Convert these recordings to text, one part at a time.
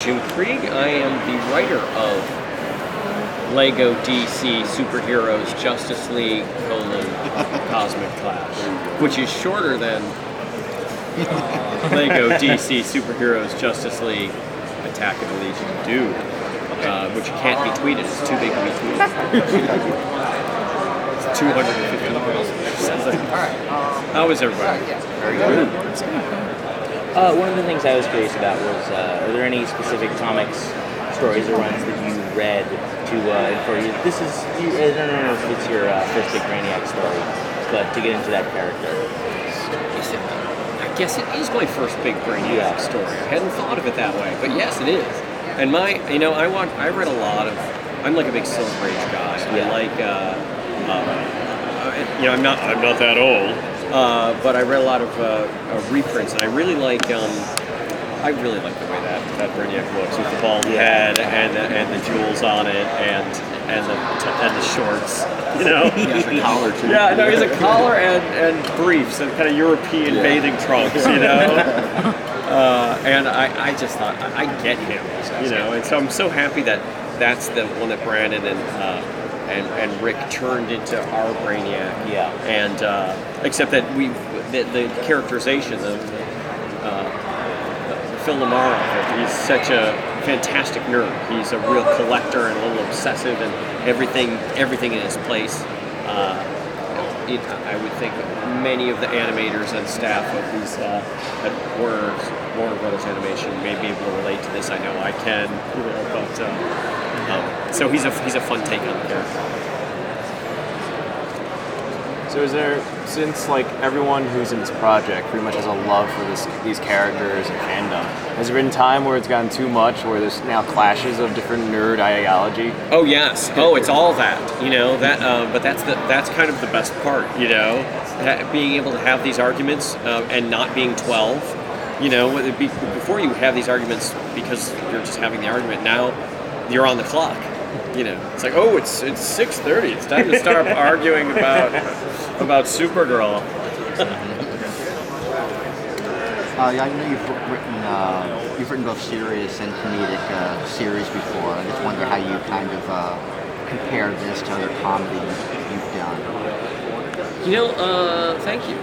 Jim Krieg. I am the writer of Lego DC Superheroes Justice League Cosmic Clash, which is shorter than Lego DC Superheroes Justice League Attack of the Legion Dude, which can't be tweeted. It's too big to be tweeted. It's 250 miles. How is everybody? Very good. One of the things I was curious about was, are there any specific comics, stories, or runs that you read to inform you? This is, I don't know if it's your first big Brainiac story, but to get into that character. I guess it is my first big Brainiac story. I hadn't thought of it that way, but yes, it is. And I read a lot of. I'm like a big Silver Age guy. Yeah. I'm not that old. But I read a lot of reprints, and I really like the way that Brainiac looks with the bald head and the jewels on it and the shorts. You know, he has a collar too. Yeah, no, he's a collar and briefs and kind of European bathing trunks. You know, and I just thought I get him. You know, and so I'm so happy that that's the one that Brandon and Rick turned into our Brainiac. Yeah. And except that the characterization of Phil Lamar, he's such a fantastic nerd. He's a real collector and a little obsessive, and everything in his place. I would think many of the animators and staff of these at Warner Brothers Animation may be able to relate to this. I know I can, but so he's a fun take on the character. So is there, since like everyone who's in this project pretty much has a love for these characters and fandom, has there been time where it's gotten too much, where there's now clashes of different nerd ideology? Oh yes. Oh, it's all that. You know that. But that's kind of the best part. You know, being able to have these arguments and not being 12. You know, before you have these arguments because you're just having the argument. Now you're on the clock. You know, it's like, oh, it's 6:30. It's time to start arguing about Supergirl. I know you've written both serious and comedic series before. I just wonder how you kind of compare this to other comedy you've done. You know, thank you.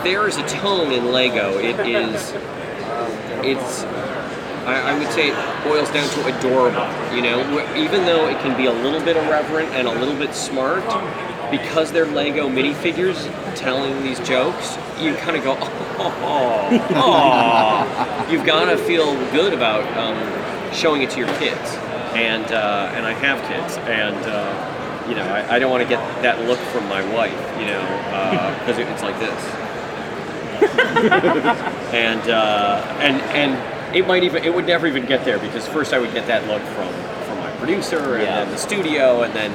There is a tone in Lego. I would say it boils down to adorable, you know, even though it can be a little bit irreverent and a little bit smart, because they're Lego minifigures telling these jokes, you kind of go, oh. You've got to feel good about showing it to your kids, and I have kids, and you know, I don't want to get that look from my wife, you know, because it's like this, and it would never even get there, because first I would get that look from my producer and then the studio and then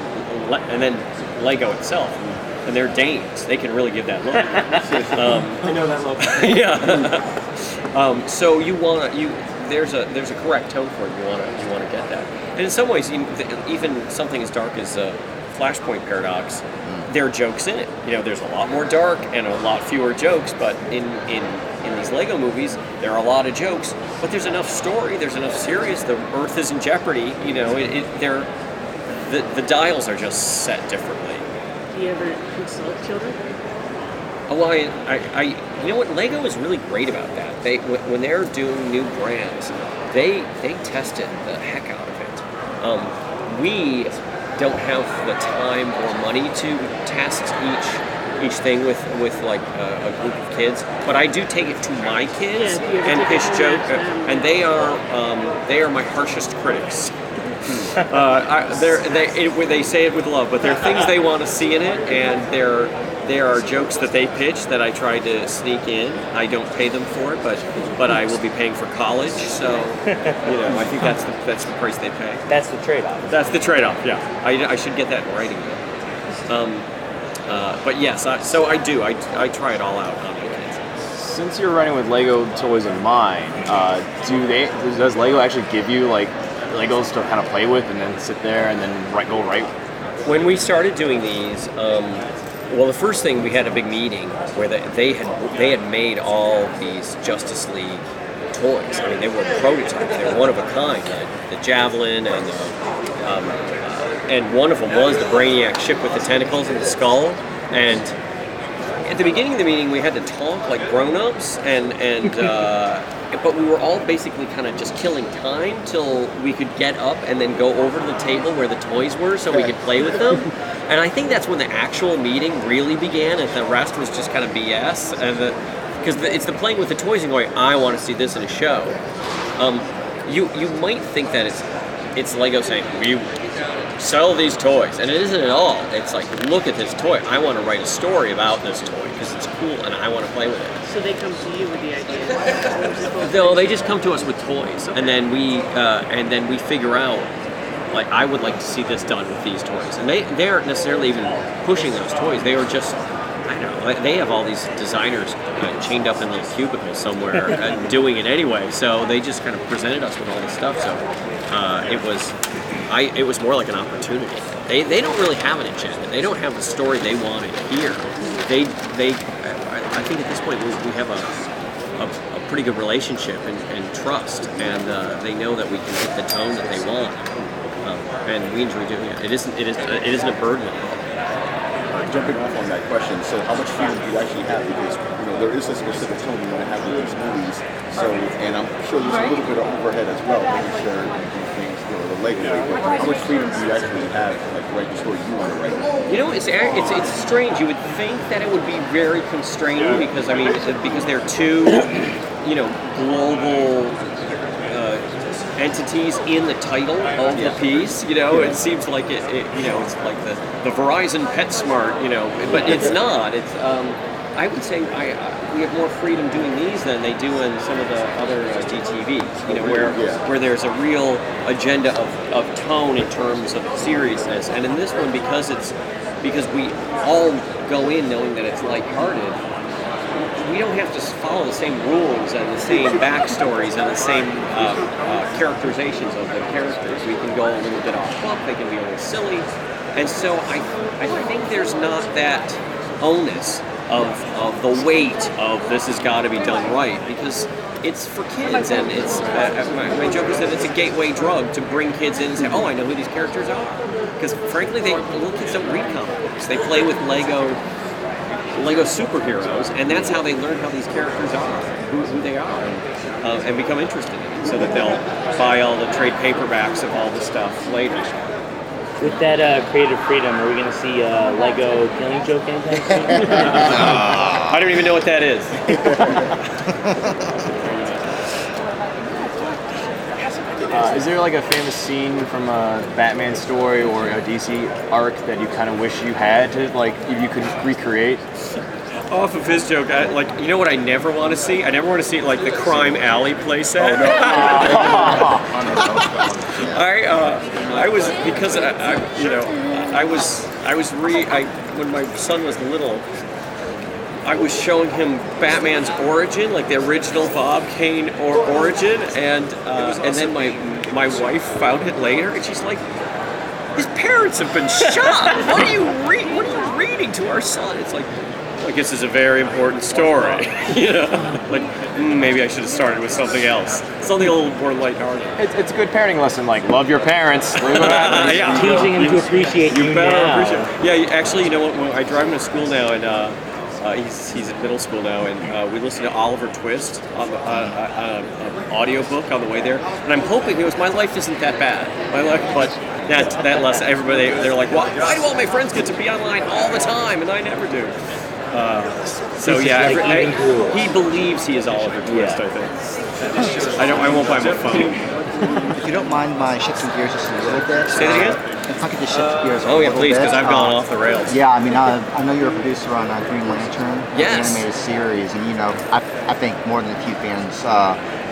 Lego itself, and they're Danes. They can really give that look. I know that look. Yeah. So there's a correct tone for it. You want to get that, and in some ways even something as dark as Flashpoint Paradox, there are jokes in it. You know, there's a lot more dark and a lot fewer jokes, but in these Lego movies, there are a lot of jokes, but there's enough story, there's enough serious. The Earth is in jeopardy. You know, the dials are just set differently. Do you ever consult children? Oh, well, you know what? Lego is really great about that. When they're doing new brands, they test it the heck out of it. We don't have the time or money to test each thing with like a group of kids, but I do take it to my kids and pitch joke, and they are my harshest critics. They say it with love, but there are things they want to see in it, and there are jokes that they pitch that I try to sneak in. I don't pay them for it, but I will be paying for college, so you know, I think that's the price they pay. That's the trade-off. That's the trade-off. Yeah, I should get that in writing. But yes, so I do. I try it all out on my kids. Since you're writing with Lego toys in mind, does Lego actually give you like Legos to kind of play with and then sit there and then go right? When we started doing these, Well, the first thing, we had a big meeting where they had made all these Justice League toys. I mean, they were prototypes. They were one of a kind. The Javelin and one of them was the Brainiac ship with the tentacles and the skull. And at the beginning of the meeting, we had to talk like grown-ups, but we were all basically kind of just killing time till we could get up and then go over to the table where the toys were so we could play with them. And I think that's when the actual meeting really began, and the rest was just kind of BS. Because it's the playing with the toys and going, I want to see this in a show. You might think that it's Lego saying, we sell these toys, and it isn't at all. It's like, look at this toy. I want to write a story about this toy because it's cool and I want to play with it. So they come to you with the idea? No, they just come to us with toys, and then we figure out, like, I would like to see this done with these toys. And they aren't necessarily even pushing those toys. They are just, I don't know, they have all these designers chained up in little cubicles somewhere doing it anyway. So they just kind of presented us with all this stuff. So it was more like an opportunity. They don't really have an agenda. They don't have the story they want to hear. I think at this point we have a pretty good relationship and trust, and they know that we can hit the tone that they want, and we enjoy doing it. It isn't a burden. Jumping off on that question, so how much freedom do you actually have? Because there is a specific tone you want to have with these movies. So, and I'm sure there's a little bit of overhead as well, making sure you do things the Lego way. But how much freedom do you actually have, like, to write the story you want to write? It's strange. You would think that it would be very constraining because they're two, global entities in the title of the piece. It seems like it's like the Verizon PetSmart. But it's not. It's I would say we have more freedom doing these than they do in some of the other DTVs. Where there's a real agenda of tone in terms of seriousness, and in this one because we all go in knowing that it's lighthearted. We don't have to follow the same rules and the same backstories and the same characterizations of the characters. We can go a little bit off book, they can be a little silly. And so I think there's not that onus of the weight of this has got to be done right, because it's for kids, and it's my joke is that it's a gateway drug to bring kids in and say, oh, I know who these characters are. Because frankly, little kids don't read comic books. They play with Lego superheroes, and that's how they learn how these characters are, who they are, and become interested in it, so that they'll buy all the trade paperbacks of all the stuff later. With that creative freedom, are we going to see Lego Killing Joke anytime soon? I don't even know what that is. Is there like a famous scene from a Batman story or a DC arc that you kind of wish you had to, like, if you could recreate? Off of his joke, you know what I never want to see? I never want to see like the Crime Alley playset. I was because when my son was little, I was showing him Batman's origin, like the original Bob Kane origin, and then my wife found it later, and she's like, his parents have been shot. What are you reading to our son? It's like, I guess it's a very important story. Maybe I should have started with something else, something a little more lighthearted. It's a good parenting lesson, like, love your parents. Teaching them to appreciate you now. Actually, you know what? I drive him to school now, and he's in middle school now, and we listen to Oliver Twist on an audiobook on the way there. And I'm hoping, my life isn't that bad. But that lesson, everybody, they're like, why do all my friends get to be online all the time, and I never do? He believes he is Oliver Twist. I think. I won't buy him a phone. If you don't mind my shifting gears just a little bit. Say that again? If I could just shift gears a Oh yeah, little please, bit. because I've gone off the rails. Yeah, I know you're a producer on Green Lantern, Yes. the animated series, and I think more than a few fans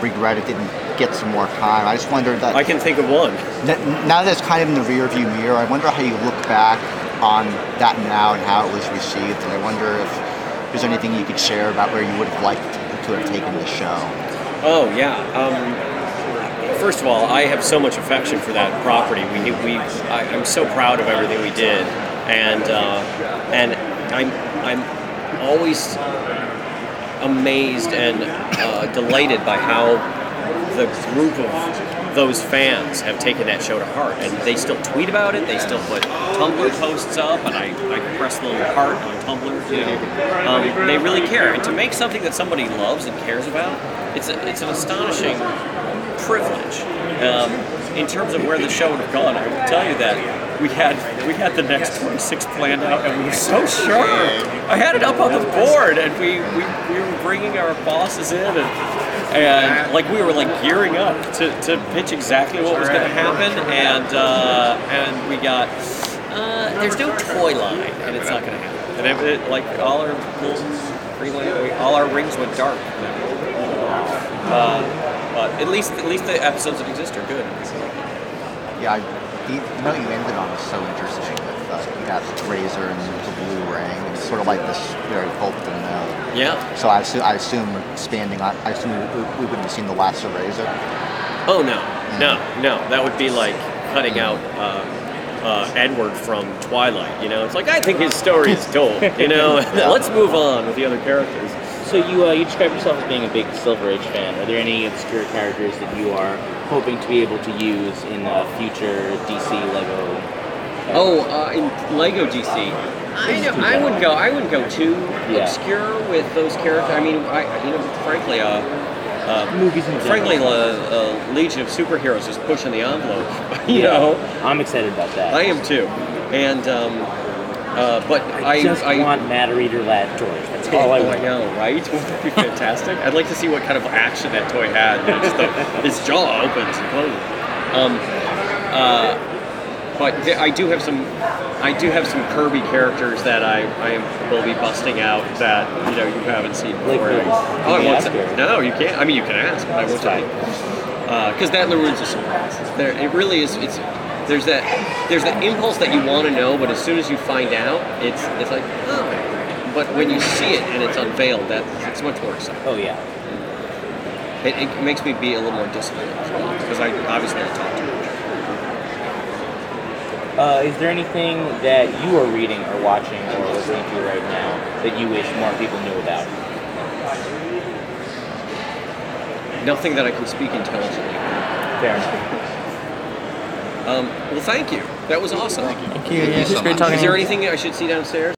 regret it didn't get some more time. I just wondered that. I can think of one. Now that it's kind of in the rearview mirror, I wonder how you look back on that now and how it was received, and I wonder if there's anything you could share about where you would have liked to have taken the show. Oh yeah. First of all, I have so much affection for that property. I'm so proud of everything we did, and I'm always amazed and delighted by how the group of those fans have taken that show to heart, and they still tweet about it. They still put Tumblr posts up, and I press the little heart on Tumblr. They really care, and to make something that somebody loves and cares about, it's an astonishing privilege. In terms of where the show would have gone, I will tell you that we had the next 26 planned out, and we were so sure. I had it up on the board, and we were bringing our bosses in, and like we were like gearing up to pitch exactly what was going to happen, and we got there's no toy line, and it's not going to happen. And it, like all our all our rings went dark. But at least the episodes that exist are good. Yeah, you ended on is so interesting with you got Razor and the blue ring. It's sort of like this very Fulton. Yeah. So I assume expanding on. I assume we wouldn't have seen the last of Razor. Oh no. That would be like cutting out Edward from Twilight. You know, it's like I think his story is told. You know, let's move on with the other characters. So you describe yourself as being a big Silver Age fan. Are there any obscure characters that you are hoping to be able to use in future DC Lego? In Lego DC, I wouldn't go too obscure with those characters. I mean, frankly, movies in general. Legion of Superheroes is pushing the envelope. You know, I'm excited about that. I am too, and but I want Matter Eater Lad toys. That's all I want. I know, right? Wouldn't that be fantastic? I'd like to see what kind of action that toy had. You know, just his jaw opens and closes. But I do have some Kirby characters that I will be busting out that you haven't seen before. No, you can't. I mean, you can ask, but I won't tell you because that ruins the surprise. It really is. There's that impulse that you want to know, but as soon as you find out, it's like, oh. But when you see it and it's unveiled, it's much more exciting. Oh yeah. It makes me be a little more disciplined as well, because I obviously don't talk too much. Is there anything that you are reading or watching or listening to right now that you wish more people knew about? Nothing that I can speak intelligently. Fair enough. Well, thank you. That was awesome. Thank you. Yeah, it's great talking to you. Is there anything I should see downstairs?